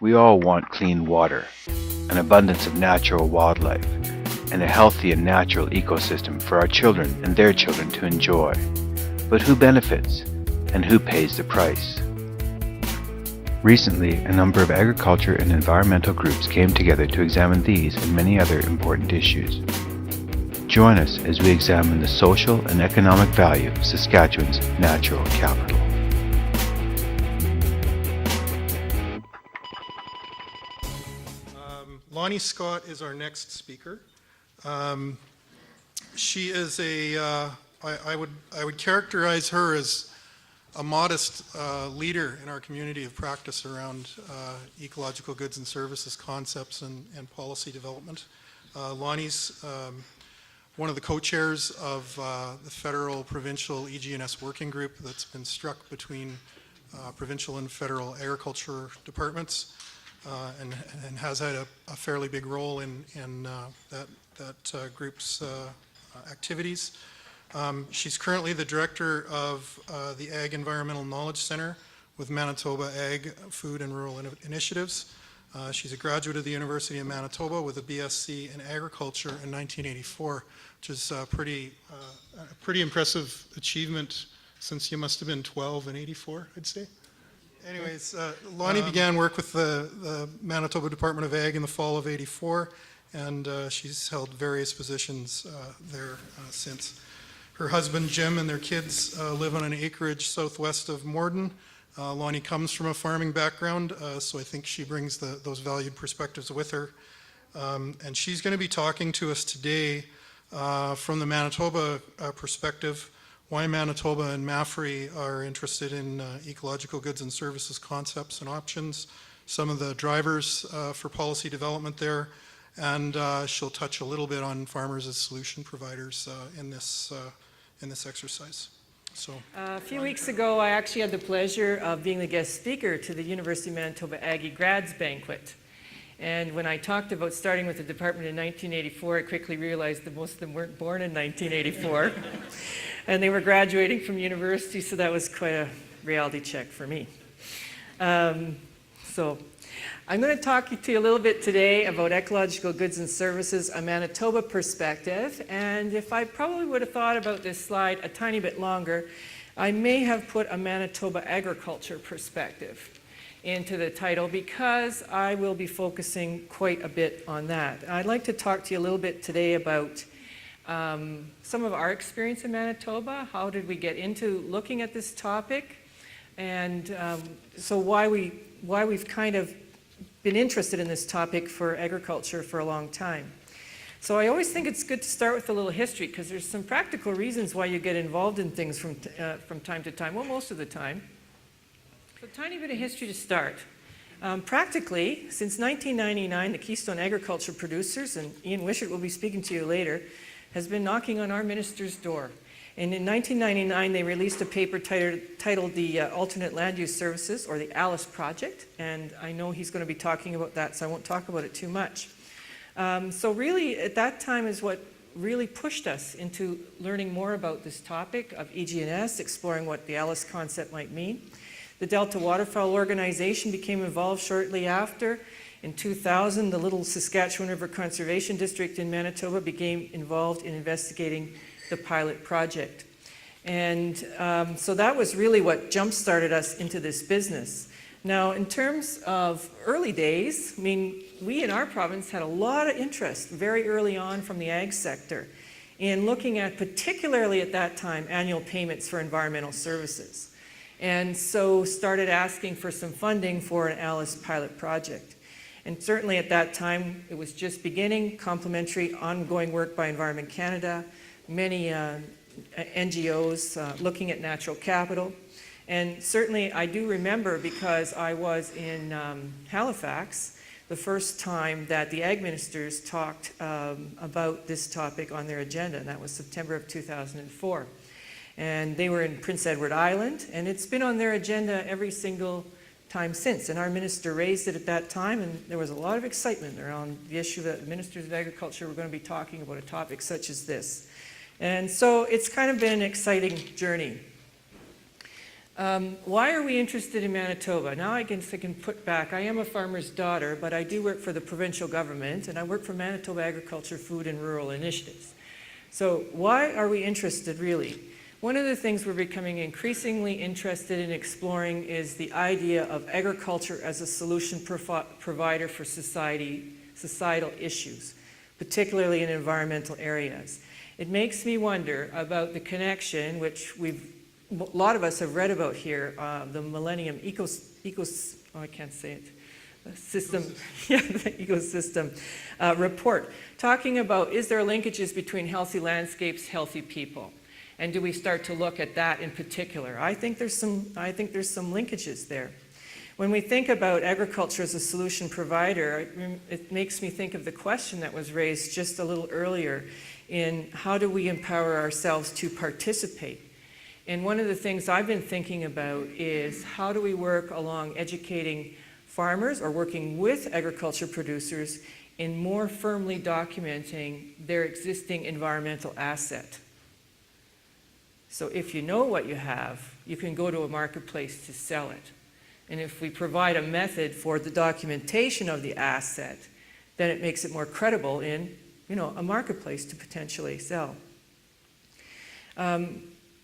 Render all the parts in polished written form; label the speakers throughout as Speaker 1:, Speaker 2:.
Speaker 1: We all want clean water, an abundance of natural wildlife, and a healthy and natural ecosystem for our children and their children to enjoy. But who benefits, and who pays the price? Recently, a number of agriculture and environmental groups came together to examine these and many other important issues. Join us as we examine the social and economic value of Saskatchewan's natural capital.
Speaker 2: Lonnie Scott is our next speaker. She is I would characterize her as a modest leader in our community of practice around ecological goods and services concepts and policy development. Lonnie's one of the co-chairs of the federal provincial EGS working group that's been struck between provincial and federal agriculture departments and has had a fairly big role in that group's activities. She's currently the director of the Ag Environmental Knowledge Center with Manitoba Ag, Food and Rural Initiatives. She's a graduate of the University of Manitoba with a BSc in Agriculture in 1984, which is a pretty impressive achievement since you must have been 12 in 84, I'd say. Anyways, Lonnie began work with the Manitoba Department of Ag in the fall of '84, and she's held various positions there since. Her husband Jim and their kids live on an acreage southwest of Morden. Lonnie comes from a farming background, so I think she brings those valued perspectives with her. And she's going to be talking to us today from the Manitoba perspective, why Manitoba and MAFRE are interested in ecological goods and services concepts and options, some of the drivers for policy development there, and she'll touch a little bit on farmers as solution providers in this exercise. So,
Speaker 3: a few weeks ago, I actually had the pleasure of being the guest speaker to the University of Manitoba Aggie Grads Banquet. And when I talked about starting with the department in 1984, I quickly realized that most of them weren't born in 1984. And they were graduating from university, so that was quite a reality check for me. So I'm going to talk to you a little bit today about ecological goods and services, a Manitoba perspective. And if I probably would have thought about this slide a tiny bit longer, I may have put a Manitoba agriculture perspective into the title because I will be focusing quite a bit on that. I'd like to talk to you a little bit today about some of our experience in Manitoba. How did we get into looking at this topic? And so why we've kind of been interested in this topic for agriculture for a long time. So I always think it's good to start with a little history because there's some practical reasons why you get involved in things from time to time, well, most of the time. So a tiny bit of history to start. Practically, since 1999, the Keystone Agriculture Producers, and Ian Wishart will be speaking to you later, has been knocking on our minister's door. And in 1999, they released a paper titled the Alternate Land Use Services, or the ALICE Project, and I know he's going to be talking about that, so I won't talk about it too much. So really, at that time is what really pushed us into learning more about this topic of EGS, exploring what the ALICE concept might mean. The Delta Waterfowl Organization became involved shortly after. In 2000, the Little Saskatchewan River Conservation District in Manitoba became involved in investigating the pilot project. And so that was really what jump-started us into this business. Now, in terms of early days, I mean, we in our province had a lot of interest very early on from the ag sector in looking at, particularly at that time, annual payments for environmental services. And so started asking for some funding for an ALICE pilot project. And certainly at that time, it was just beginning, complementary ongoing work by Environment Canada, many NGOs looking at natural capital. And certainly I do remember, because I was in Halifax the first time that the ag ministers talked about this topic on their agenda, and that was September of 2004. And they were in Prince Edward Island, and it's been on their agenda every single time since. And our minister raised it at that time, and there was a lot of excitement around the issue that the ministers of agriculture were going to be talking about a topic such as this. And so it's kind of been an exciting journey. Why are we interested in Manitoba? Now I can put back, I am a farmer's daughter, but I do work for the provincial government, and I work for Manitoba Agriculture, Food and Rural Initiatives. So why are we interested, really? One of the things we're becoming increasingly interested in exploring is the idea of agriculture as a solution provider for societal issues, particularly in environmental areas. It makes me wonder about the connection, which a lot of us have read about here, the Millennium System, yeah, the ecosystem report, talking about, is there linkages between healthy landscapes, healthy people? And do we start to look at that in particular? I think there's some linkages there. When we think about agriculture as a solution provider, it makes me think of the question that was raised just a little earlier in how do we empower ourselves to participate? And one of the things I've been thinking about is how do we work along educating farmers or working with agriculture producers in more firmly documenting their existing environmental asset. So if you know what you have, you can go to a marketplace to sell it. And if we provide a method for the documentation of the asset, then it makes it more credible in, a marketplace to potentially sell.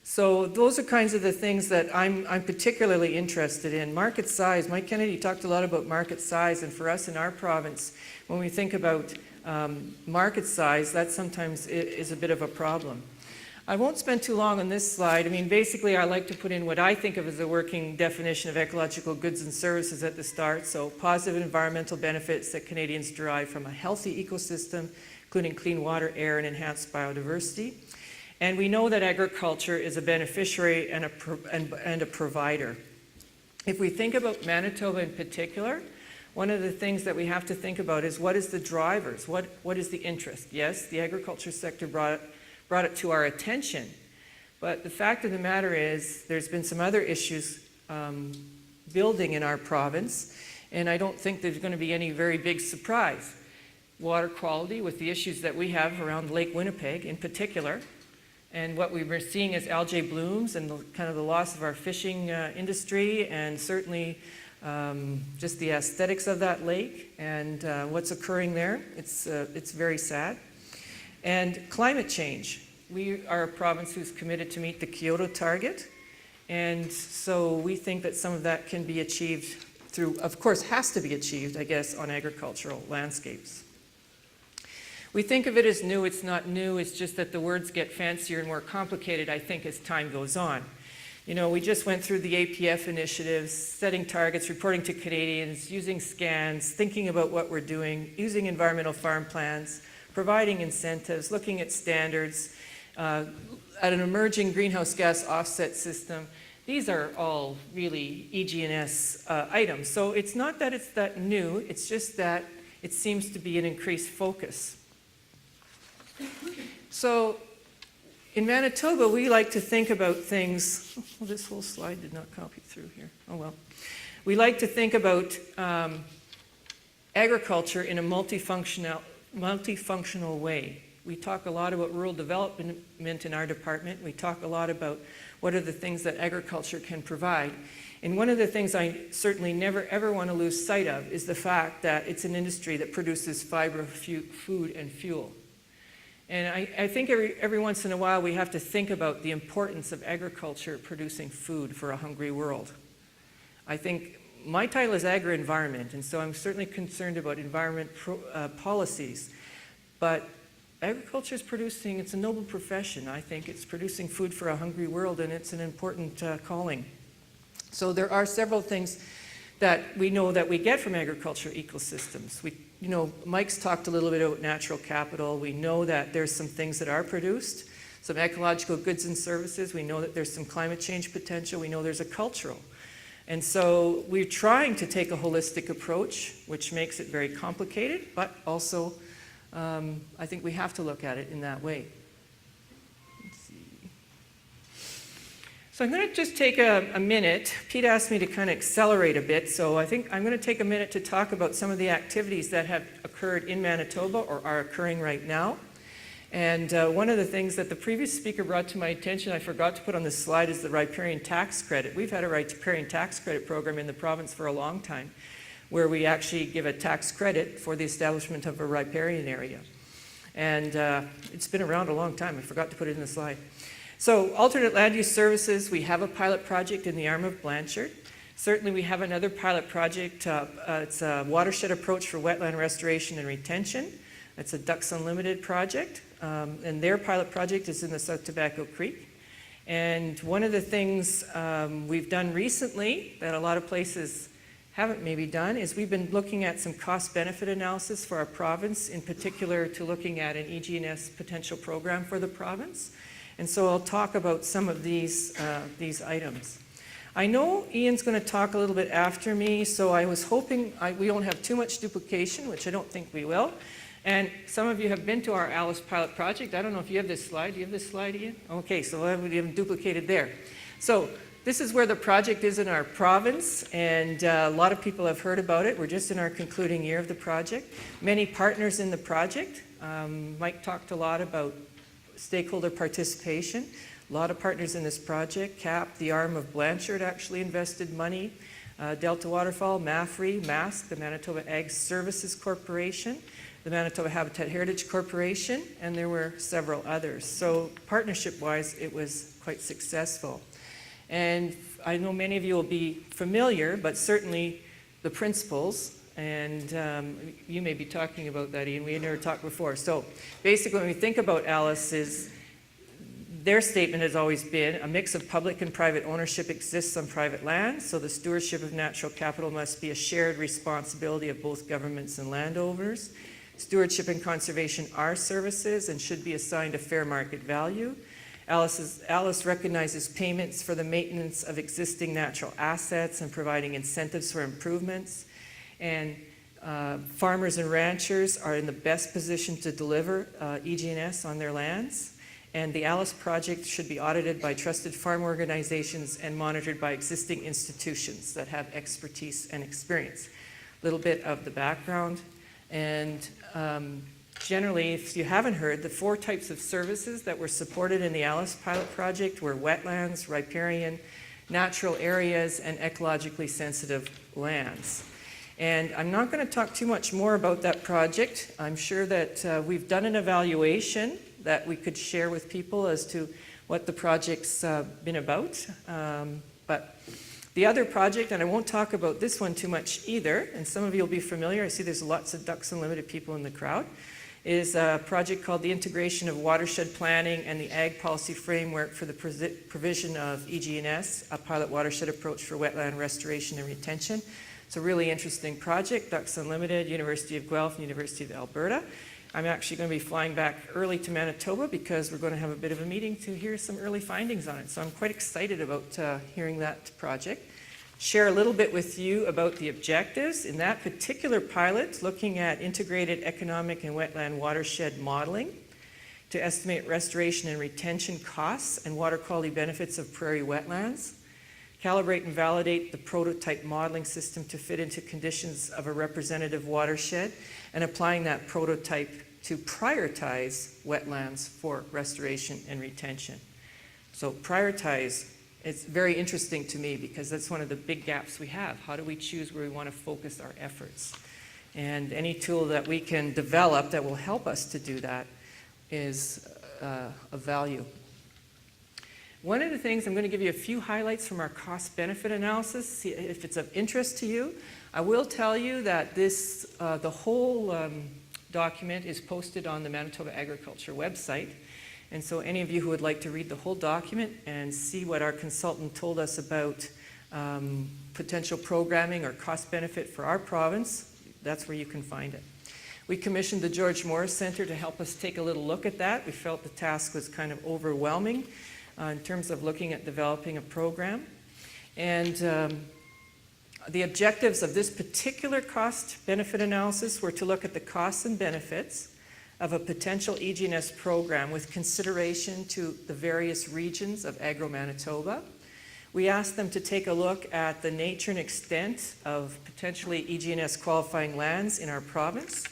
Speaker 3: So those are kinds of the things that I'm particularly interested in. Market size, Mike Kennedy talked a lot about market size, and for us in our province, when we think about market size, that sometimes is a bit of a problem. I won't spend too long on this slide. I mean, basically, I like to put in what I think of as a working definition of ecological goods and services at the start. So positive environmental benefits that Canadians derive from a healthy ecosystem, including clean water, air, and enhanced biodiversity. And we know that agriculture is a beneficiary and a provider. If we think about Manitoba in particular, one of the things that we have to think about is what is the drivers? What is the interest? Yes, the agriculture sector brought it to our attention. But the fact of the matter is there's been some other issues building in our province, and I don't think there's going to be any very big surprise. Water quality with the issues that we have around Lake Winnipeg in particular, and what we were seeing as algae blooms and kind of the loss of our fishing industry, and certainly just the aesthetics of that lake and what's occurring there. It's very sad. And climate change. We are a province who's committed to meet the Kyoto target, and so we think that some of that can be achieved through, of course, has to be achieved, I guess, on agricultural landscapes. We think of it as new. It's not new. It's just that the words get fancier and more complicated, I think, as time goes on. We just went through the APF initiatives, setting targets, reporting to Canadians, using scans, thinking about what we're doing, using environmental farm plans, providing incentives, looking at standards, at an emerging greenhouse gas offset system. These are all really EG&S items. So it's not that it's that new, it's just that it seems to be an increased focus. So in Manitoba, we like to think about things, well, this whole slide did not copy through here. Oh well. We like to think about agriculture in a multifunctional way. We talk a lot about rural development in our department. We talk a lot about what are the things that agriculture can provide. And one of the things I certainly never ever want to lose sight of is the fact that it's an industry that produces fiber, food, and fuel. And I think every once in a while we have to think about the importance of agriculture producing food for a hungry world. I think my title is Agri-Environment, and so I'm certainly concerned about environment policies. But agriculture is producing, it's a noble profession. I think it's producing food for a hungry world, and it's an important calling. So there are several things that we know that we get from agriculture ecosystems. Mike's talked a little bit about natural capital. We know that there's some things that are produced, some ecological goods and services. We know that there's some climate change potential. We know there's a cultural. And so we're trying to take a holistic approach, which makes it very complicated, but also I think we have to look at it in that way. Let's see. So I'm going to just take a minute. Pete asked me to kind of accelerate a bit, so I think I'm going to take a minute to talk about some of the activities that have occurred in Manitoba or are occurring right now. And one of the things that the previous speaker brought to my attention, I forgot to put on this slide, is the riparian tax credit. We've had a riparian tax credit program in the province for a long time, where we actually give a tax credit for the establishment of a riparian area. And it's been around a long time. I forgot to put it in the slide. So alternate land use services, we have a pilot project in the arm of Blanchard. Certainly we have another pilot project. It's a watershed approach for wetland restoration and retention. It's a Ducks Unlimited project, and their pilot project is in the South Tobacco Creek. And one of the things we've done recently that a lot of places haven't maybe done is we've been looking at some cost-benefit analysis for our province, in particular to looking at an EGS potential program for the province. And so I'll talk about some of these items. I know Ian's going to talk a little bit after me, so I was hoping we won't have too much duplication, which I don't think we will. And some of you have been to our Alice pilot project. I don't know if you have this slide. Do you have this slide, Ian? Okay, so we haven't duplicated there. So this is where the project is in our province, and a lot of people have heard about it. We're just in our concluding year of the project. Many partners in the project. Mike talked a lot about stakeholder participation. A lot of partners in this project. CAP, the arm of Blanchard, actually invested money. Delta Waterfall, MAFRE, MASC, the Manitoba Ag Services Corporation, the Manitoba Habitat Heritage Corporation, and there were several others. So partnership-wise, it was quite successful. And I know many of you will be familiar, but certainly the principles, and you may be talking about that, Ian. We had never talked before. So basically, when we think about Alice, their statement has always been a mix of public and private ownership exists on private land, so the stewardship of natural capital must be a shared responsibility of both governments and landowners. Stewardship and conservation are services and should be assigned a fair market value. Alice recognizes payments for the maintenance of existing natural assets and providing incentives for improvements. And farmers and ranchers are in the best position to deliver EGS on their lands. And the Alice project should be audited by trusted farm organizations and monitored by existing institutions that have expertise and experience. A little bit of the background. And generally, if you haven't heard, the 4 types of services that were supported in the Alice pilot project were wetlands, riparian, natural areas, and ecologically sensitive lands. And I'm not going to talk too much more about that project. I'm sure that we've done an evaluation that we could share with people as to what the project's been about. But the other project, and I won't talk about this one too much either, and some of you will be familiar, I see there's lots of Ducks Unlimited people in the crowd, is a project called the Integration of Watershed Planning and the Ag Policy Framework for the Provision of EGS, a pilot watershed approach for wetland restoration and retention. It's a really interesting project, Ducks Unlimited, University of Guelph, and University of Alberta. I'm actually going to be flying back early to Manitoba because we're going to have a bit of a meeting to hear some early findings on it. So I'm quite excited about hearing that project. Share a little bit with you about the objectives. In that particular pilot, looking at integrated economic and wetland watershed modeling to estimate restoration and retention costs and water quality benefits of prairie wetlands. Calibrate and validate the prototype modeling system to fit into conditions of a representative watershed, and applying that prototype to prioritize wetlands for restoration and retention. So prioritize, it's very interesting to me because that's one of the big gaps we have. How do we choose where we want to focus our efforts? And any tool that we can develop that will help us to do that is of value. One of the things, I'm going to give you a few highlights from our cost-benefit analysis, see if it's of interest to you. I will tell you that this, the whole document is posted on the Manitoba Agriculture website. And so any of you who would like to read the whole document and see what our consultant told us about potential programming or cost-benefit for our province, that's where you can find it. We commissioned the George Morris Centre to help us take a little look at that. We felt the task was kind of overwhelming in terms of looking at developing a program. And the objectives of this particular cost-benefit analysis were to look at the costs and benefits of a potential EGS program with consideration to the various regions of Agro-Manitoba. We asked them to take a look at the nature and extent of potentially EGS qualifying lands in our province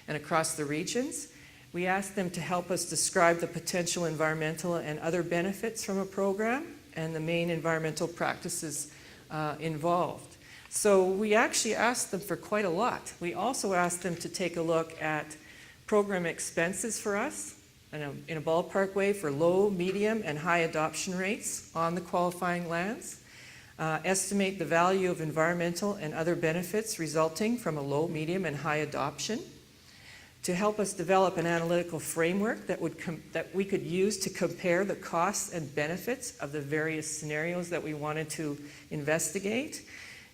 Speaker 3: and across the regions. We asked them to help us describe the potential environmental and other benefits from a program and the main environmental practices involved. So we actually asked them for quite a lot. We also asked them to take a look at program expenses for us in a ballpark way for low, medium, and high adoption rates on the qualifying lands. Estimate the value of environmental and other benefits resulting from a low, medium, and high adoption. To help us develop an analytical framework that we could use to compare the costs and benefits of the various scenarios that we wanted to investigate.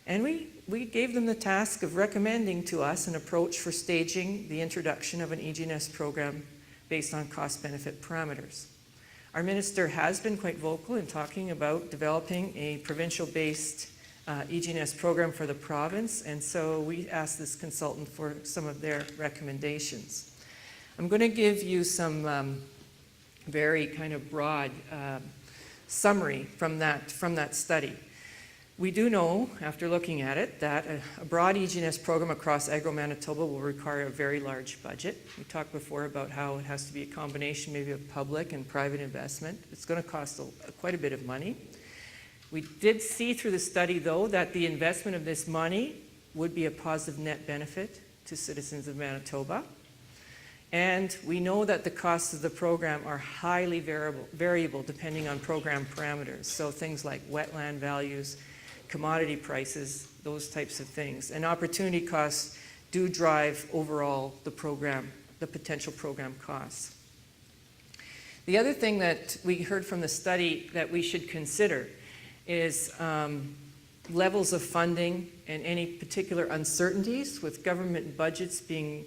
Speaker 3: And we gave them the task of recommending to us an approach for staging the introduction of an EGS program based on cost-benefit parameters. Our minister has been quite vocal in talking about developing a provincial-based EGS program for the province, and so we asked this consultant for some of their recommendations. I'm going to give you some very kind of broad summary from that study. We do know, after looking at it, that a broad EGS program across Agro-Manitoba will require a very large budget. We talked before about how it has to be a combination maybe of public and private investment. It's going to cost quite a bit of money. We did see through the study, though, that the investment of this money would be a positive net benefit to citizens of Manitoba. And we know that the costs of the program are highly variable depending on program parameters. So things like wetland values, commodity prices, those types of things. And opportunity costs do drive overall the potential program costs. The other thing that we heard from the study that we should consider is levels of funding and any particular uncertainties with government budgets being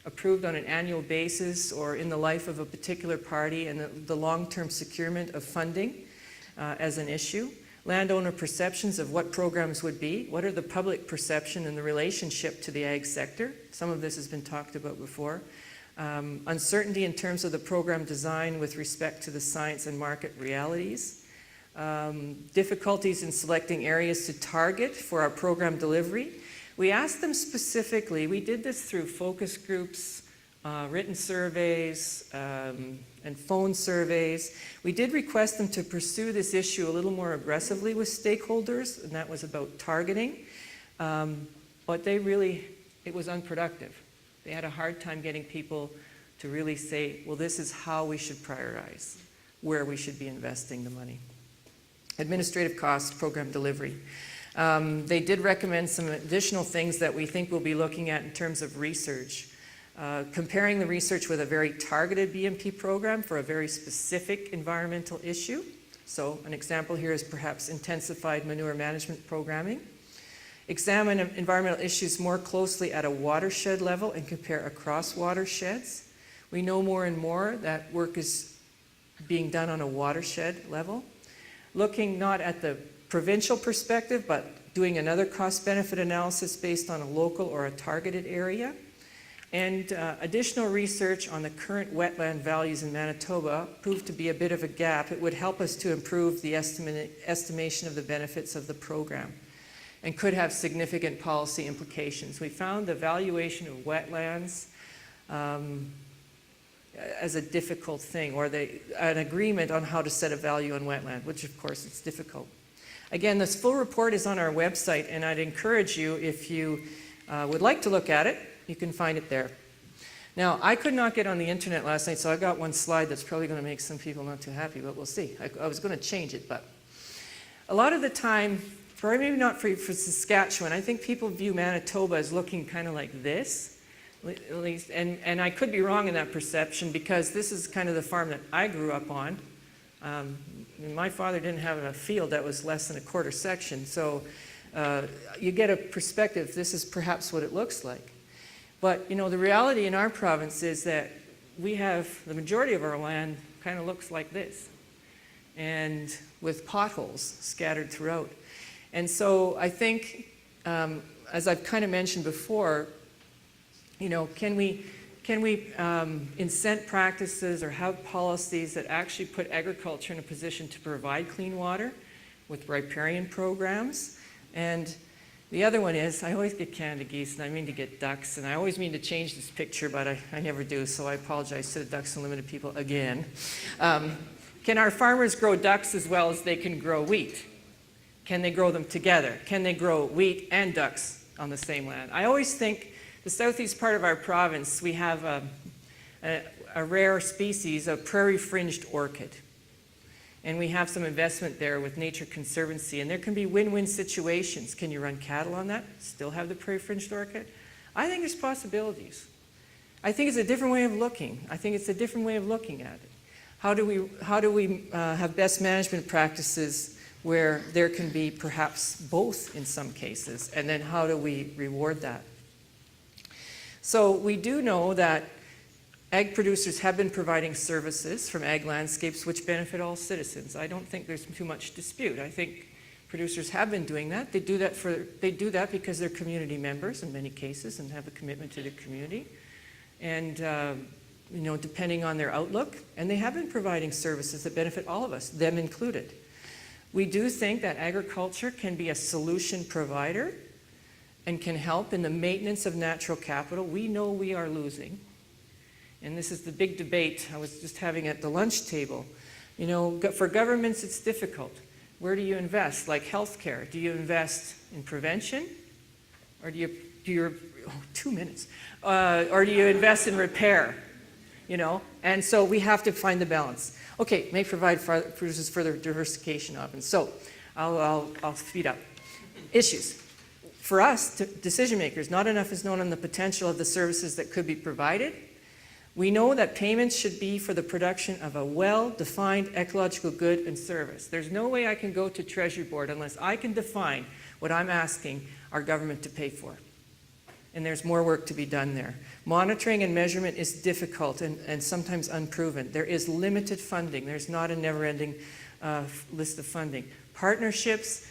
Speaker 3: approved on an annual basis or in the life of a particular party, and the long-term securement of funding as an issue. Landowner perceptions of what programs would be. What are the public perception and the relationship to the ag sector? Some of this has been talked about before. Uncertainty in terms of the program design with respect to the science and market realities. Difficulties in selecting areas to target for our program delivery. We asked them specifically, we did this through focus groups, written surveys, and phone surveys. We did request them to pursue this issue a little more aggressively with stakeholders, and that was about targeting. But it was unproductive. They had a hard time getting people to really say, well, this is how we should prioritize, where we should be investing the money. Administrative costs, program delivery. They did recommend some additional things that we think we'll be looking at in terms of research. Comparing the research with a very targeted BMP program for a very specific environmental issue. So an example here is perhaps intensified manure management programming. Examine environmental issues more closely at a watershed level and compare across watersheds. We know more and more that work is being done on a watershed level. Looking not at the provincial perspective, but doing another cost-benefit analysis based on a local or a targeted area. And additional research on the current wetland values in Manitoba proved to be a bit of a gap. It would help us to improve the estimation of the benefits of the program and could have significant policy implications. We found the valuation of wetlands as a difficult thing, or an agreement on how to set a value on wetland, which of course is difficult. Again, this full report is on our website, and I'd encourage you, if you would like to look at it, you can find it there. Now, I could not get on the internet last night, so I got one slide that's probably going to make some people not too happy, but we'll see. I was going to change it, but a lot of the time, or maybe not for Saskatchewan, I think people view Manitoba as looking kind of like this, at least, and I could be wrong in that perception, because this is kind of the farm that I grew up on. My father didn't have a field that was less than a quarter section, so you get a perspective, this is perhaps what it looks like. But, you know, the reality in our province is that we have, the majority of our land kind of looks like this, and with potholes scattered throughout. And so I think, as I've kind of mentioned before, you know, can we incent practices or have policies that actually put agriculture in a position to provide clean water with riparian programs? And The other one is, I always get Canada geese, and I mean to get ducks, and I always mean to change this picture, but I never do, so I apologize to the Ducks Unlimited people again. Can our farmers grow ducks as well as they can grow wheat? Can they grow them together? Can they grow wheat and ducks on the same land? I always think the southeast part of our province, we have a rare species of prairie-fringed orchid. And we have some investment there with Nature Conservancy, and there can be win-win situations. Can you run cattle on that, still have the prairie-fringed orchid? I think there's possibilities. I think it's a different way of looking. I think it's a different way of looking at it. How do we have best management practices where there can be perhaps both in some cases, and then how do we reward that? So we do know that ag producers have been providing services from ag landscapes which benefit all citizens. I don't think there's too much dispute. I think producers have been doing that. They do that because they're community members in many cases and have a commitment to the community. And depending on their outlook, and they have been providing services that benefit all of us, them included. We do think that agriculture can be a solution provider and can help in the maintenance of natural capital. We know we are losing. And this is the big debate I was just having at the lunch table. For governments, it's difficult. Where do you invest? Like healthcare, do you invest in prevention? Or do you 2 minutes. Or do you invest in repair? And so we have to find the balance. Okay, may provide producers further diversification options. So I'll speed up. Issues. For us, decision makers, not enough is known on the potential of the services that could be provided. We know that payments should be for the production of a well-defined ecological good and service. There's no way I can go to Treasury Board unless I can define what I'm asking our government to pay for. And there's more work to be done there. Monitoring and measurement is difficult and sometimes unproven. There is limited funding. There's not a never-ending list of funding. Partnerships,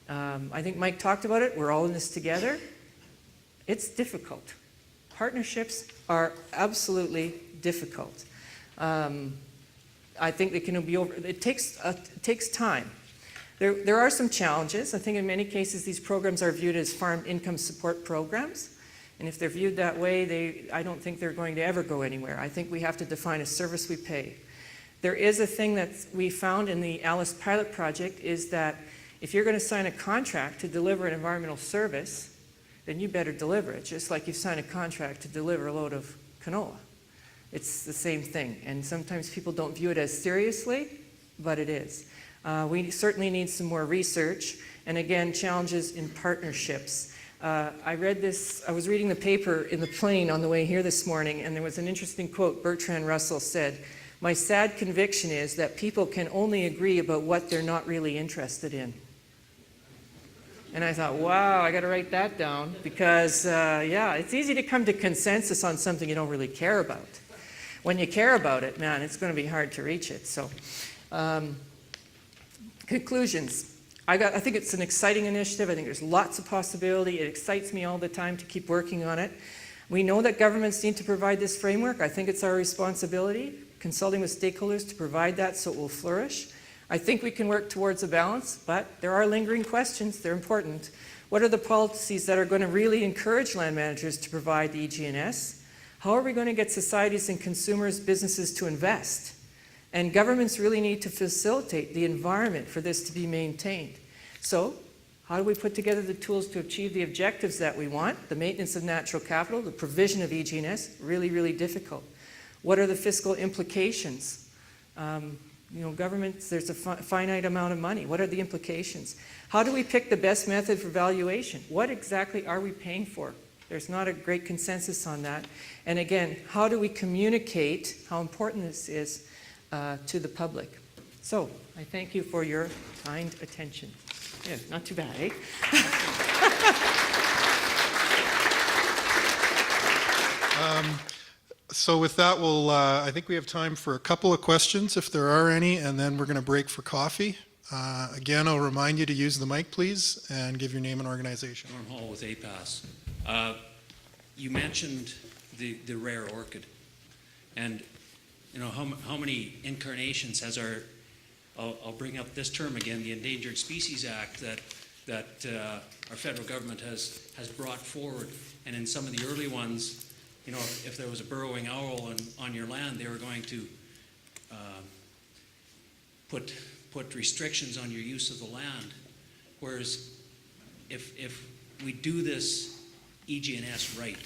Speaker 3: I think Mike talked about it. We're all in this together. It's difficult. Partnerships are absolutely difficult. I think they can be over. It takes time. There are some challenges. I think in many cases these programs are viewed as farm income support programs. And if they're viewed that way, I don't think they're going to ever go anywhere. I think we have to define a service we pay. There is a thing that we found in the Alice pilot project is that if you're going to sign a contract to deliver an environmental service, then you better deliver it, just like you sign a contract to deliver a load of canola. It's the same thing. And sometimes people don't view it as seriously, but it is. We certainly need some more research. And again, challenges in partnerships. I was reading the paper in the plane on the way here this morning, and there was an interesting quote. Bertrand Russell said, "My sad conviction is that people can only agree about what they're not really interested in." And I thought, wow, I got to write that down because, it's easy to come to consensus on something you don't really care about. When you care about it, man, it's going to be hard to reach it. So, conclusions. I think it's an exciting initiative. I think there's lots of possibility. It excites me all the time to keep working on it. We know that governments need to provide this framework. I think it's our responsibility, consulting with stakeholders, to provide that so it will flourish. I think we can work towards a balance, but there are lingering questions. They're important. What are the policies that are going to really encourage land managers to provide the EG&S? How are we going to get societies and consumers, businesses to invest? And governments really need to facilitate the environment for this to be maintained. So, how do we put together the tools to achieve the objectives that we want? The maintenance of natural capital, the provision of EG&S, really, really difficult. What are the fiscal implications? Governments, there's a finite amount of money. What are the implications? How do we pick the best method for valuation? What exactly are we paying for? There's not a great consensus on that. And again, how do we communicate how important this is to the public? So, I thank you for your kind attention. Yeah, not too bad, eh?
Speaker 2: So with that, I think we have time for a couple of questions, if there are any, and then we're going to break for coffee. Again, I'll remind you to use the mic, please, and give your name and organization.
Speaker 4: Norm Hall with APAS. You mentioned the rare orchid, and how many incarnations has I'll bring up this term again, the Endangered Species Act, that that our federal government has brought forward. And in some of the early ones, you know, if there was a burrowing owl on your land, they were going to put restrictions on your use of the land. Whereas if we do this EG&S right,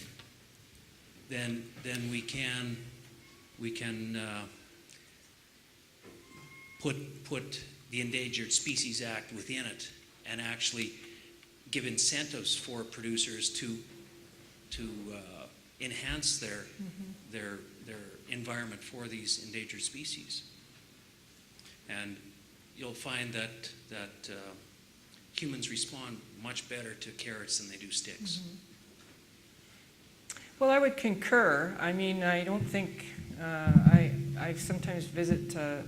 Speaker 4: then we can put the Endangered Species Act within it and actually give incentives for producers to enhance their environment for these endangered species. And you'll find that humans respond much better to carrots than they do sticks.
Speaker 3: Mm-hmm. Well, I would concur. I mean, I don't think, I sometimes visit the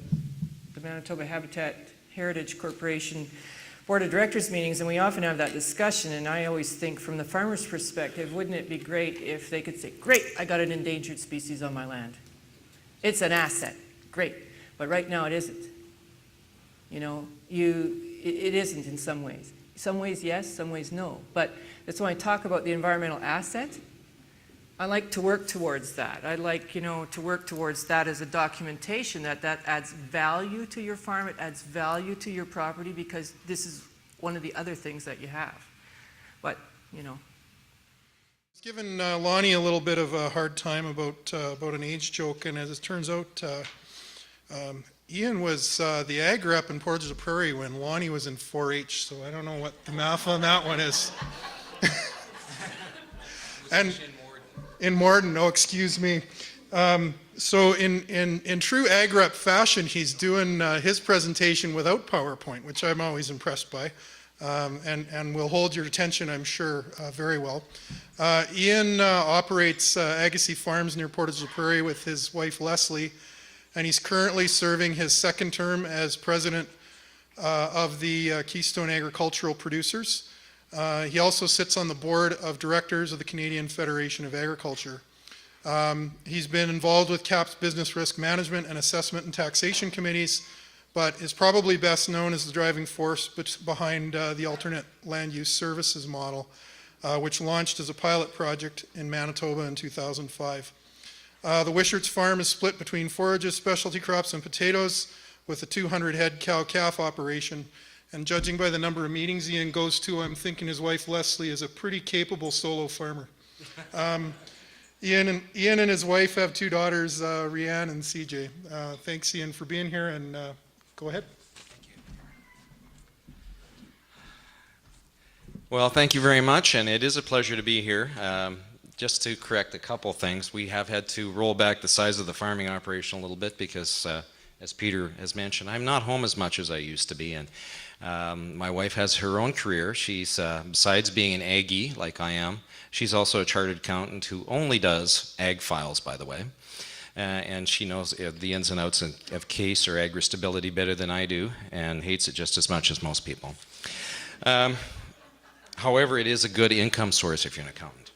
Speaker 3: Manitoba Habitat Heritage Corporation Board of Directors meetings, and we often have that discussion, and I always think from the farmer's perspective, wouldn't it be great if they could say, great, I got an endangered species on my land. It's an asset, great, but right now it isn't. You know, it isn't in some ways. Some ways yes, some ways no, but that's why I talk about the environmental asset. I like to work towards that. I like, you know, to work towards that as a documentation that adds value to your farm, it adds value to your property, because this is one of the other things that you have. But, you know.
Speaker 2: I was giving Lonnie a little bit of a hard time about an age joke, and as it turns out, Ian was the ag rep in Portage la Prairie when Lonnie was in 4-H, so I don't know what the math on that one is. And in Morden, oh, excuse me. So in true ag rep fashion, he's doing his presentation without PowerPoint, which I'm always impressed by, and will hold your attention, I'm sure, very well. Ian operates Agassiz Farms near Portage la Prairie with his wife Leslie, and he's currently serving his second term as president of the Keystone Agricultural Producers. He also sits on the board of directors of the Canadian Federation of Agriculture. He's been involved with CAP's business risk management and assessment and taxation committees, but is probably best known as the driving force behind the alternate land use services model, which launched as a pilot project in Manitoba in 2005. The Wishart's farm is split between forages, specialty crops, and potatoes, with a 200-head cow-calf operation. And judging by the number of meetings Ian goes to, I'm thinking his wife Leslie is a pretty capable solo farmer. Ian and his wife have two daughters, Rianne and CJ. Thanks, Ian, for being here, and go ahead.
Speaker 5: Well, thank you very much, and it is a pleasure to be here. Just to correct a couple things, we have had to roll back the size of the farming operation a little bit because, as Peter has mentioned, I'm not home as much as I used to be, and my wife has her own career. She's, besides being an Aggie like I am, she's also a chartered accountant who only does ag files, by the way, and she knows the ins and outs of case or agri-stability better than I do, and hates it just as much as most people. However, it is a good income source if you're an accountant.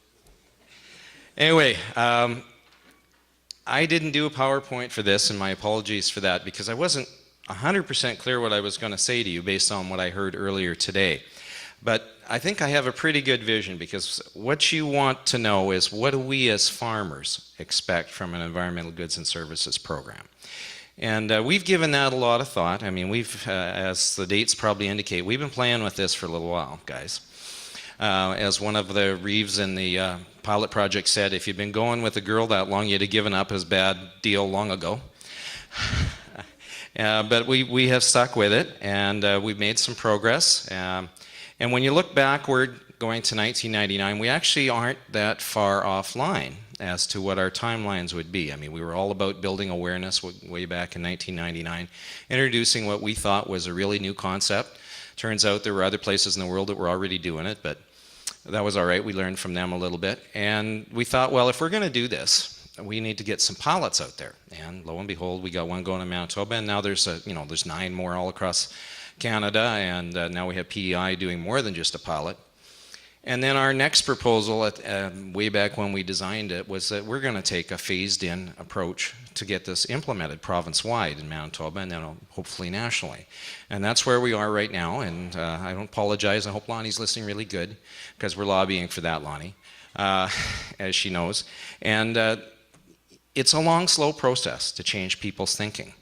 Speaker 5: Anyway, I didn't do a PowerPoint for this, and my apologies for that, because I wasn't 100% clear what I was going to say to you based on what I heard earlier today. But I think I have a pretty good vision, because what you want to know is, what do we as farmers expect from an environmental goods and services program? And we've given that a lot of thought. I mean, we've, as the dates probably indicate, we've been playing with this for a little while, guys. As one of the Reeves in the pilot project said, if you've been going with a girl that long, you'd have given up his bad deal long ago. But we have stuck with it, and we've made some progress. And when you look backward, going to 1999, we actually aren't that far offline as to what our timelines would be. I mean, we were all about building awareness way back in 1999, introducing what we thought was a really new concept. Turns out there were other places in the world that were already doing it, but that was all right. We learned from them a little bit. And we thought, well, if we're going to do this, we need to get some pilots out there. And lo and behold, we got one going in Manitoba, and now there's there's 9 more all across Canada, and now we have PEI doing more than just a pilot. And then our next proposal, way back when we designed it, was that we're going to take a phased-in approach to get this implemented province-wide in Manitoba and then hopefully nationally. And that's where we are right now, and I don't apologize. I hope Lonnie's listening really good, because we're lobbying for that, Lonnie, as she knows. And it's a long, slow process to change people's thinking.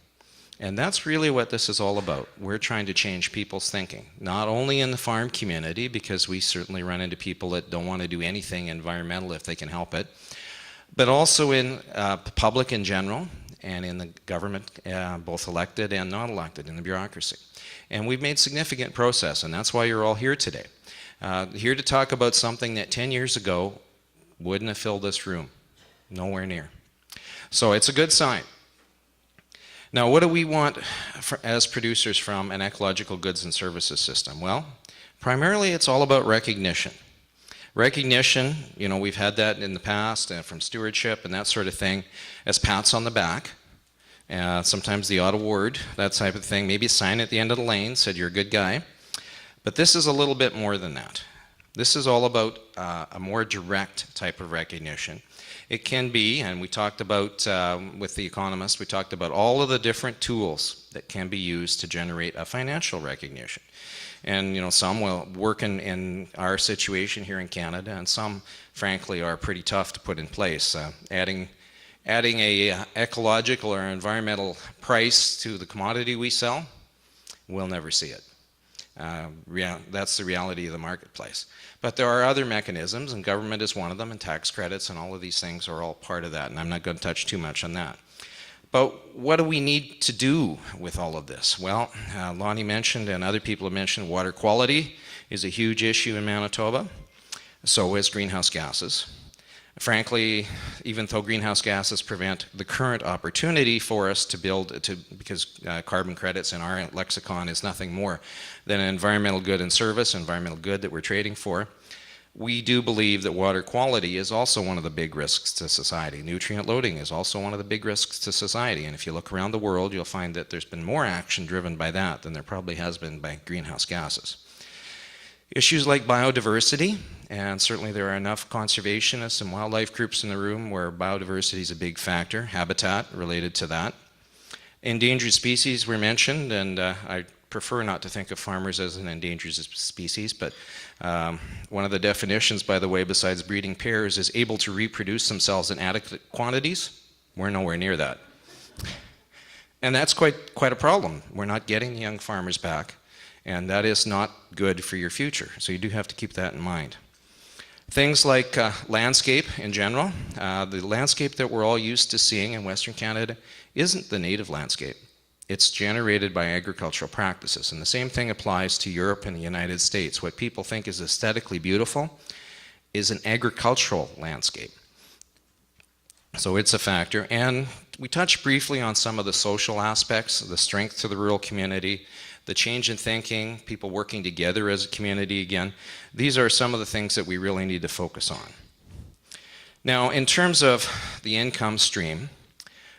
Speaker 5: And that's really what this is all about. We're trying to change people's thinking, not only in the farm community, because we certainly run into people that don't want to do anything environmental if they can help it, but also in the public in general and in the government, both elected and not elected, in the bureaucracy. And we've made significant progress, and that's why you're all here today. Here to talk about something that 10 years ago wouldn't have filled this room, nowhere near. So it's a good sign. Now, what do we want as producers from an ecological goods and services system? Well, primarily it's all about recognition. Recognition, you know, we've had that in the past from stewardship and that sort of thing, as pats on the back. Sometimes the odd award, that type of thing. Maybe a sign at the end of the lane said you're a good guy. But this is a little bit more than that. This is all about a more direct type of recognition. It can be, and we talked about, with the economist, we talked about all of the different tools that can be used to generate a financial recognition. And, you know, some will work in our situation here in Canada, and some, frankly, are pretty tough to put in place. Adding a ecological or environmental price to the commodity we sell, we'll never see it. That's the reality of the marketplace. But there are other mechanisms, and government is one of them, and tax credits and all of these things are all part of that, and I'm not going to touch too much on that. But what do we need to do with all of this? Well, Lonnie mentioned, and other people have mentioned, water quality is a huge issue in Manitoba. So is greenhouse gases. Frankly, even though greenhouse gases prevent the current opportunity for us to build, because carbon credits in our lexicon is nothing more than an environmental good and service, environmental good that we're trading for, we do believe that water quality is also one of the big risks to society. Nutrient loading is also one of the big risks to society. And if you look around the world, you'll find that there's been more action driven by that than there probably has been by greenhouse gases. Issues like biodiversity, and certainly there are enough conservationists and wildlife groups in the room where biodiversity is a big factor, habitat related to that. Endangered species were mentioned, and I prefer not to think of farmers as an endangered species, but one of the definitions, by the way, besides breeding pairs, is able to reproduce themselves in adequate quantities. We're nowhere near that. And that's quite a problem. We're not getting the young farmers back. And that is not good for your future. So you do have to keep that in mind. Things like landscape in general. The landscape that we're all used to seeing in Western Canada isn't the native landscape. It's generated by agricultural practices. And the same thing applies to Europe and the United States. What people think is aesthetically beautiful is an agricultural landscape. So it's a factor. And we touched briefly on some of the social aspects, the strength to the rural community, the change in thinking, people working together as a community again. These are some of the things that we really need to focus on. Now, in terms of the income stream,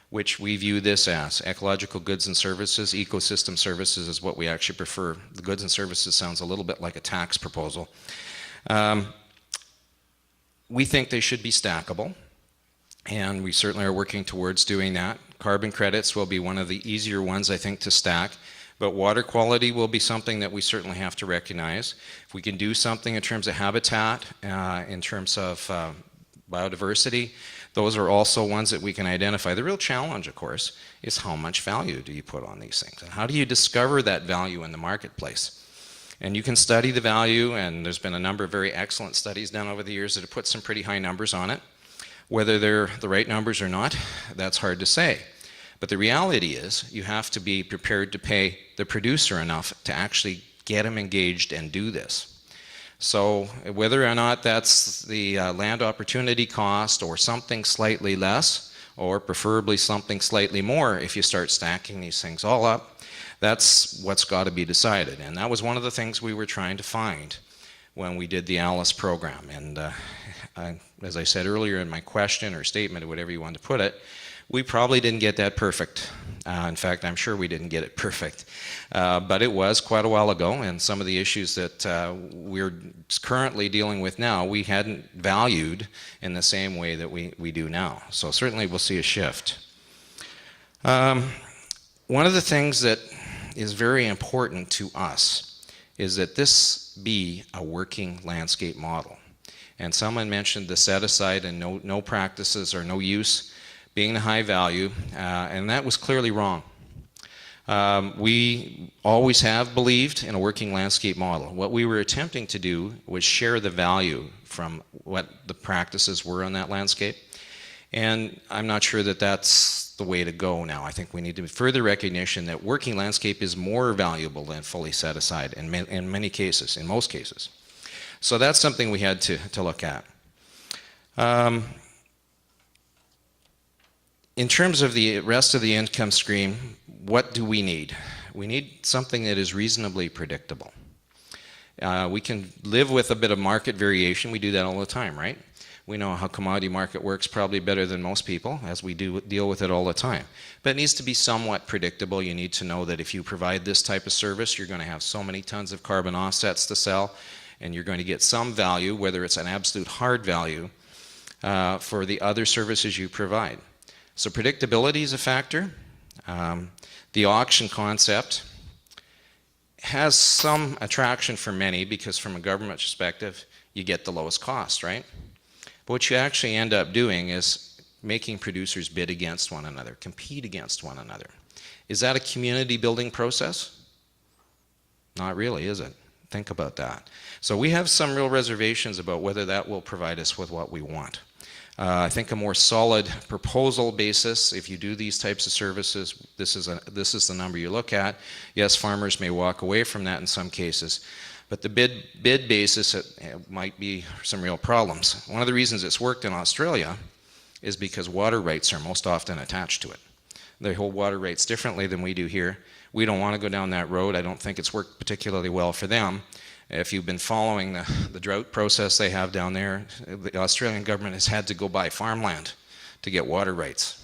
Speaker 5: which we view this as ecological goods and services, ecosystem services is what we actually prefer. The goods and services sounds a little bit like a tax proposal. We think they should be stackable, and we certainly are working towards doing that. Carbon credits will be one of the easier ones, I think, to stack. But water quality will be something that we certainly have to recognize. If we can do something in terms of habitat, in terms of biodiversity, those are also ones that we can identify. The real challenge, of course, is how much value do you put on these things? And how do you discover that value in the marketplace? And you can study the value, and there's been a number of very excellent studies done over the years that have put some pretty high numbers on it. Whether they're the right numbers or not, that's hard to say. But the reality is you have to be prepared to pay the producer enough to actually get them engaged and do this. So whether or not that's the land opportunity cost or something slightly less, or preferably something slightly more if you start stacking these things all up, that's what's got to be decided. And that was one of the things we were trying to find when we did the ALICE program. And as I said earlier in my question or statement or whatever you want to put it, We probably didn't get that perfect. In fact, I'm sure we didn't get it perfect. But it was quite a while ago, and some of the issues that we're currently dealing with now, we hadn't valued in the same way that we do now. So certainly we'll see a shift. One of the things that is very important to us is that this be a working landscape model. And someone mentioned the set aside and no practices or no use being the high value, and that was clearly wrong. We always have believed in a working landscape model. What we were attempting to do was share the value from what the practices were on that landscape. And I'm not sure that that's the way to go now. I think we need to further recognition that working landscape is more valuable than fully set aside in many cases, in most cases. So that's something we had to look at. In terms of the rest of the income stream, what do we need? We need something that is reasonably predictable. We can live with a bit of market variation. We do that all the time, right? We know how commodity market works probably better than most people, as we do deal with it all the time. But it needs to be somewhat predictable. You need to know that if you provide this type of service, you're going to have so many tons of carbon offsets to sell, and you're going to get some value, whether it's an absolute hard value, for the other services you provide. So predictability is a factor. The auction concept has some attraction for many because from a government perspective, you get the lowest cost, right? But what you actually end up doing is making producers bid against one another, compete against one another. Is that a community building process? Not really, is it? Think about that. So we have some real reservations about whether that will provide us with what we want. I think a more solid proposal basis, if you do these types of services, this is the number you look at. Yes, farmers may walk away from that in some cases, but the bid basis, it might be some real problems. One of the reasons it's worked in Australia is because water rights are most often attached to it. They hold water rights differently than we do here. We don't want to go down that road. I don't think it's worked particularly well for them. If you've been following the drought process they have down there, the Australian government has had to go buy farmland to get water rights.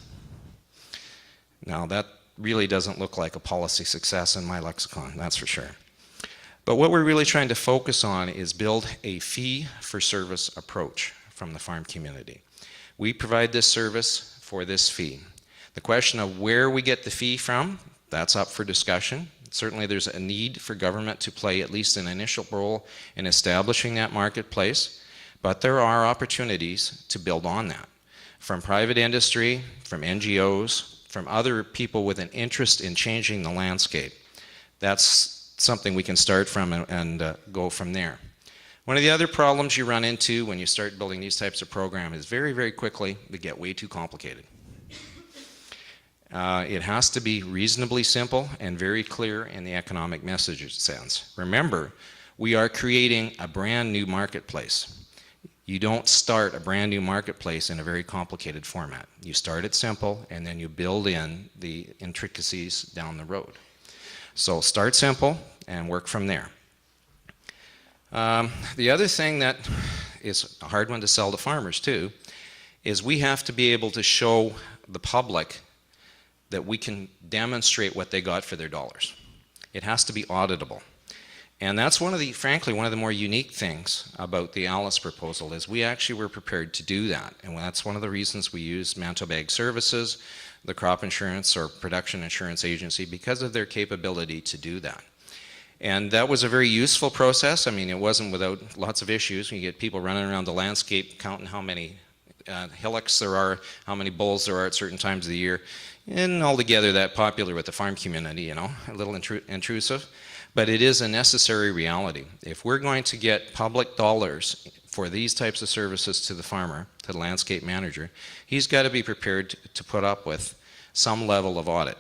Speaker 5: Now that really doesn't look like a policy success in my lexicon, that's for sure. But what we're really trying to focus on is build a fee-for-service approach from the farm community. We provide this service for this fee. The question of where we get the fee from, that's up for discussion. Certainly there's a need for government to play at least an initial role in establishing that marketplace, but there are opportunities to build on that. From private industry, from NGOs, from other people with an interest in changing the landscape. That's something we can start from and go from there. One of the other problems you run into when you start building these types of programs is very, very quickly they get way too complicated. It has to be reasonably simple and very clear in the economic message sense. Remember, we are creating a brand new marketplace. You don't start a brand new marketplace in a very complicated format. You start it simple and then you build in the intricacies down the road. So start simple and work from there. The other thing that is a hard one to sell to farmers too is we have to be able to show the public that we can demonstrate what they got for their dollars. It has to be auditable. And that's frankly, one of the more unique things about the Alice proposal is we actually were prepared to do that. And that's one of the reasons we use Manitoba Ag Services, the Crop Insurance or Production Insurance Agency, because of their capability to do that. And that was a very useful process. I mean, it wasn't without lots of issues. You get people running around the landscape counting how many hillocks there are, how many bulls there are at certain times of the year. And altogether that popular with the farm community, you know, a little intrusive. But it is a necessary reality. If we're going to get public dollars for these types of services to the farmer, to the landscape manager, he's got to be prepared to put up with some level of audit.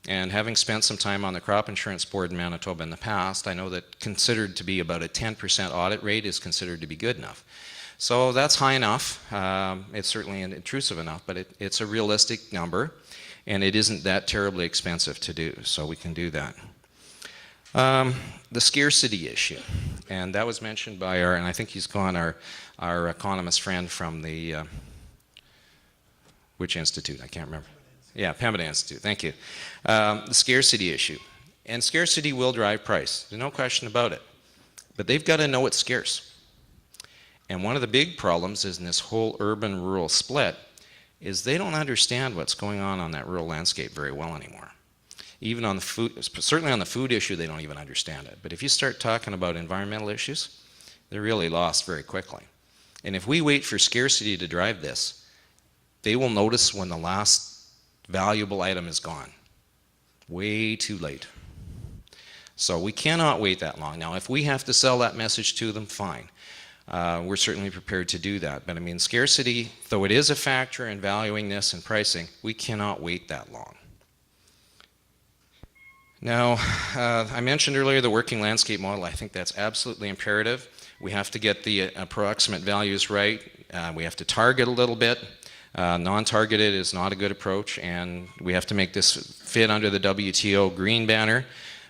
Speaker 5: And having spent some time on the Crop Insurance Board in Manitoba in the past, I know that considered to be about a 10% audit rate is considered to be good enough. So that's high enough. It's certainly intrusive enough, but it's a realistic number, and it isn't that terribly expensive to do, so we can do that. The scarcity issue, and that was mentioned by and I think he's gone, our economist friend from the, which institute? I can't remember. Yeah, Pembina Institute, thank you. The scarcity issue. And scarcity will drive price, there's no question about it. But they've got to know it's scarce. And one of the big problems is in this whole urban-rural split is they don't understand what's going on that rural landscape very well anymore. Even on the food, certainly on the food issue, they don't even understand it. But if you start talking about environmental issues, they're really lost very quickly. And if we wait for scarcity to drive this, they will notice when the last valuable item is gone. Way too late. So we cannot wait that long. Now, if we have to sell that message to them, fine. We're certainly prepared to do that. But I mean, scarcity, though it is a factor in valuing this and pricing, we cannot wait that long. Now, I mentioned earlier the working landscape model. I think that's absolutely imperative. We have to get the approximate values right. We have to target a little bit. Non-targeted is not a good approach, and we have to make this fit under the WTO green banner.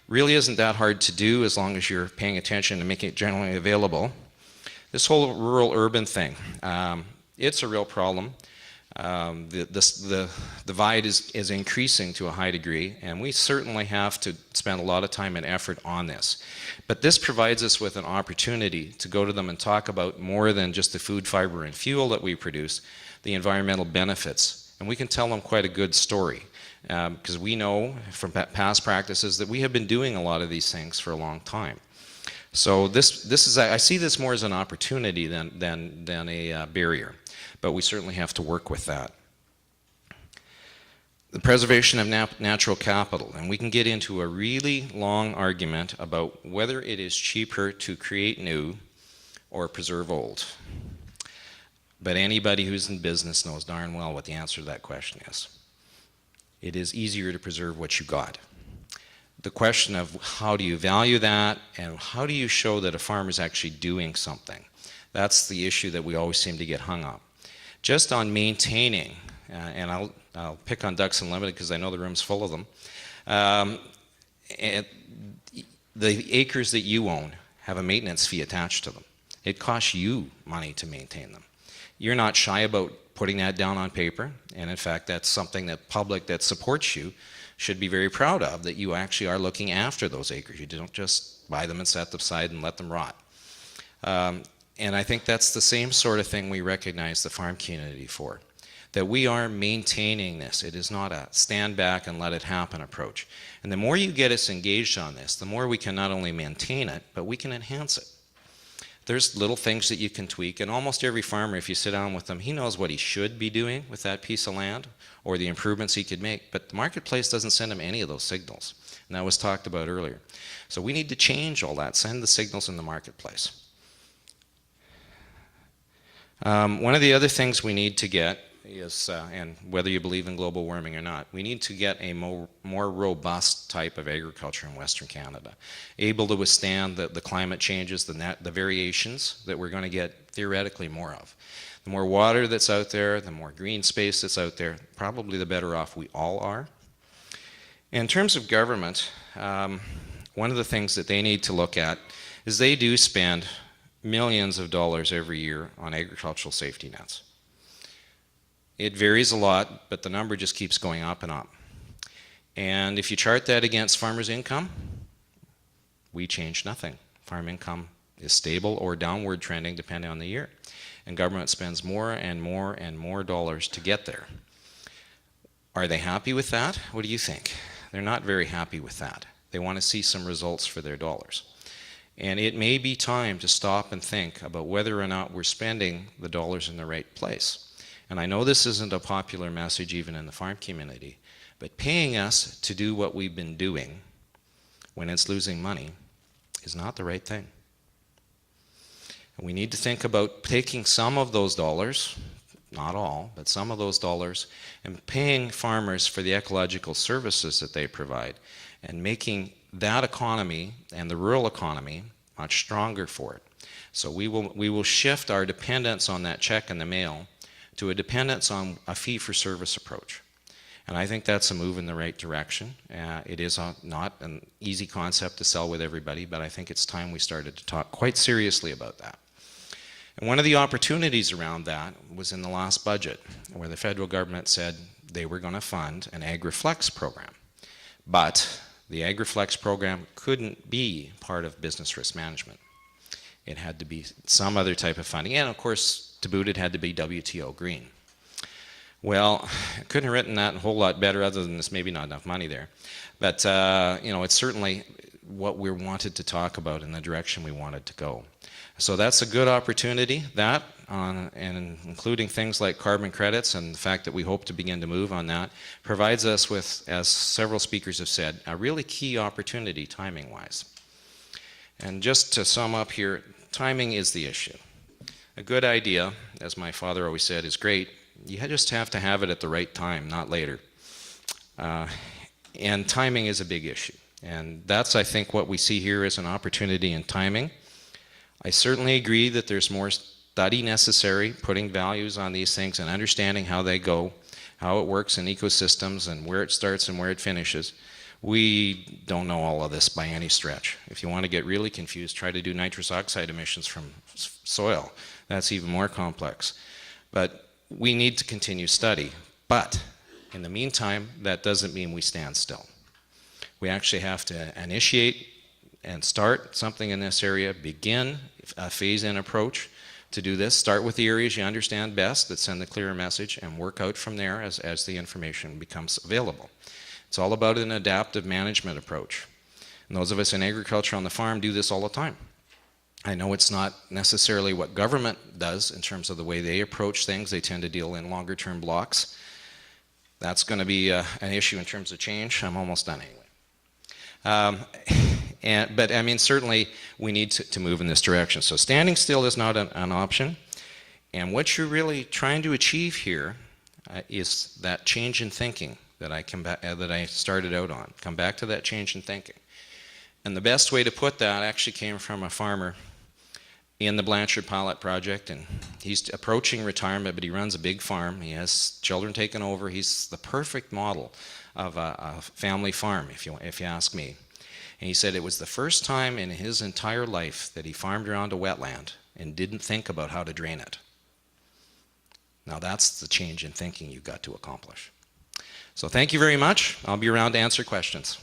Speaker 5: Really isn't that hard to do as long as you're paying attention and making it generally available. This whole rural-urban thing, it's a real problem. The divide is increasing to a high degree, and we certainly have to spend a lot of time and effort on this. But this provides us with an opportunity to go to them and talk about more than just the food, fiber, and fuel that we produce, the environmental benefits. And we can tell them quite a good story, because we know from past practices that we have been doing a lot of these things for a long time. So this is, I see this more as an opportunity than a barrier. But we certainly have to work with that. The preservation of natural capital, and we can get into a really long argument about whether it is cheaper to create new or preserve old. But anybody who's in business knows darn well what the answer to that question is. It is easier to preserve what you got. The question of how do you value that, and how do you show that a farmer is actually doing something, that's the issue that we always seem to get hung up. Just on maintaining, and I'll pick on Ducks Unlimited because I know the room's full of them, and the acres that you own have a maintenance fee attached to them. It costs you money to maintain them. You're not shy about putting that down on paper, and in fact that's something that public that supports you should be very proud of, that you actually are looking after those acres. You don't just buy them and set them aside and let them rot. And I think that's the same sort of thing we recognize the farm community for, that we are maintaining this. It is not a stand back and let it happen approach. And the more you get us engaged on this, the more we can not only maintain it, but we can enhance it. There's little things that you can tweak, and almost every farmer, if you sit down with them, he knows what he should be doing with that piece of land or the improvements he could make, but the marketplace doesn't send him any of those signals. And that was talked about earlier. So we need to change all that, send the signals in the marketplace. One of the other things we need to get is, and whether you believe in global warming or not, we need to get a more robust type of agriculture in Western Canada, able to withstand the climate changes, the variations that we're going to get theoretically more of. The more water that's out there, the more green space that's out there, probably the better off we all are. In terms of government, one of the things that they need to look at is they do spend millions of dollars every year on agricultural safety nets. It varies a lot, but the number just keeps going up and up. And if you chart that against farmers' income, we change nothing. Farm income is stable or downward trending depending on the year. And government spends more and more and more dollars to get there. Are they happy with that? What do you think? They're not very happy with that. They want to see some results for their dollars. And it may be time to stop and think about whether or not we're spending the dollars in the right place. And I know this isn't a popular message even in the farm community, but paying us to do what we've been doing when it's losing money is not the right thing. And we need to think about taking some of those dollars, not all, but some of those dollars, and paying farmers for the ecological services that they provide, and making that economy and the rural economy much stronger for it. So we will shift our dependence on that check in the mail to a dependence on a fee-for-service approach. And I think that's a move in the right direction. It is not an easy concept to sell with everybody, but I think it's time we started to talk quite seriously about that. And one of the opportunities around that was in the last budget, where the federal government said, they were going to fund an AgriFlex program. But the AgriFlex program couldn't be part of business risk management. It had to be some other type of funding. And of course, to boot, it had to be WTO green. Well, I couldn't have written that a whole lot better, other than there's maybe not enough money there. But you know, it's certainly what we wanted to talk about in the direction we wanted to go. So that's a good opportunity, that, and including things like carbon credits and the fact that we hope to begin to move on that, provides us with, as several speakers have said, a really key opportunity timing-wise. And just to sum up here, timing is the issue. A good idea, as my father always said, is great. You just have to have it at the right time, not later. And timing is a big issue. And that's, I think, what we see here as an opportunity in timing. I certainly agree that there's more study necessary, putting values on these things and understanding how they go, how it works in ecosystems and where it starts and where it finishes. We don't know all of this by any stretch. If you want to get really confused, try to do nitrous oxide emissions from soil. That's even more complex. But we need to continue study. But in the meantime, that doesn't mean we stand still. We actually have to initiate and start something in this area, begin a phase-in approach to do this. Start with the areas you understand best that send the clearer message, and work out from there as the information becomes available. It's all about an adaptive management approach. And those of us in agriculture on the farm do this all the time. I know it's not necessarily what government does in terms of the way they approach things. They tend to deal in longer-term blocks. That's going to be an issue in terms of change. I'm almost done anyway. But I mean, certainly we need to move in this direction. So standing still is not an option. And what you're really trying to achieve here is that change in thinking that I started out on. Come back to that change in thinking. And the best way to put that actually came from a farmer in the Blanchard Pilot Project, and he's approaching retirement, but he runs a big farm. He has children taken over. He's the perfect model of a family farm, if you ask me. And he said it was the first time in his entire life that he farmed around a wetland and didn't think about how to drain it. Now that's the change in thinking you've got to accomplish. So thank you very much. I'll be around to answer questions.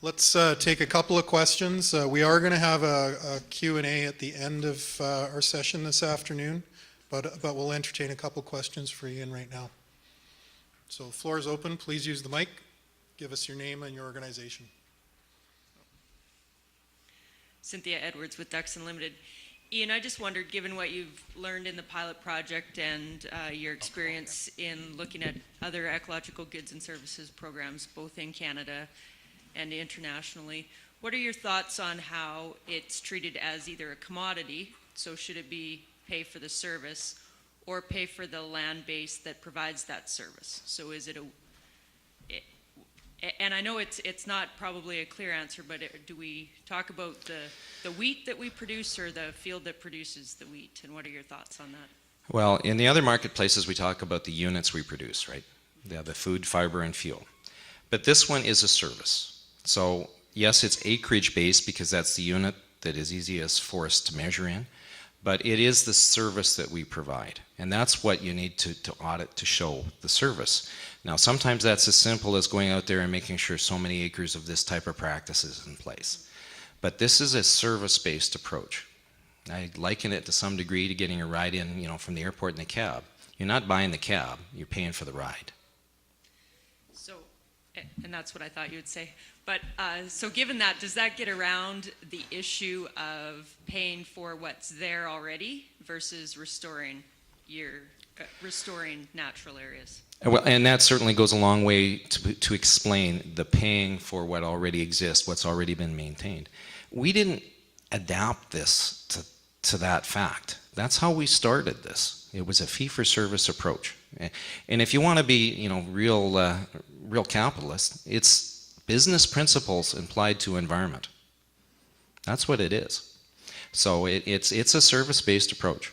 Speaker 2: Let's take a couple of questions. We are going to have a Q&A at the end of our session this afternoon, but we'll entertain a couple questions for Ian right now. So the floor is open. Please use the mic. Give us your name and your organization.
Speaker 6: Cynthia Edwards with Ducks Unlimited. Ian, I just wondered, given what you've learned in the pilot project and your experience in looking at other ecological goods and services programs, both in Canada and internationally, what are your thoughts on how it's treated as either a commodity, so should it be pay for the service, or pay for the land base that provides that service? So is it and I know it's not probably a clear answer, but do we talk about the wheat that we produce or the field that produces the wheat, and what are your thoughts on that?
Speaker 5: Well, in the other marketplaces, we talk about the units we produce, right? The food, fiber, and fuel. But this one is a service. So yes, it's acreage based because that's the unit that is easiest for us to measure in, but it is the service that we provide. And that's what you need to audit to show the service. Now, sometimes that's as simple as going out there and making sure so many acres of this type of practice is in place. But this is a service-based approach. I liken it to some degree to getting a ride in, from the airport in the cab. You're not buying the cab, you're paying for the ride.
Speaker 6: So, and that's what I thought you would say. But so given that, does that get around the issue of paying for what's there already versus restoring natural areas?
Speaker 5: Well, and that certainly goes a long way to explain the paying for what already exists, what's already been maintained. We didn't adapt this to that fact. That's how we started this. It was a fee-for-service approach. And if you want to be, real capitalist, it's business principles applied to environment. That's what it is. So it's a service-based approach.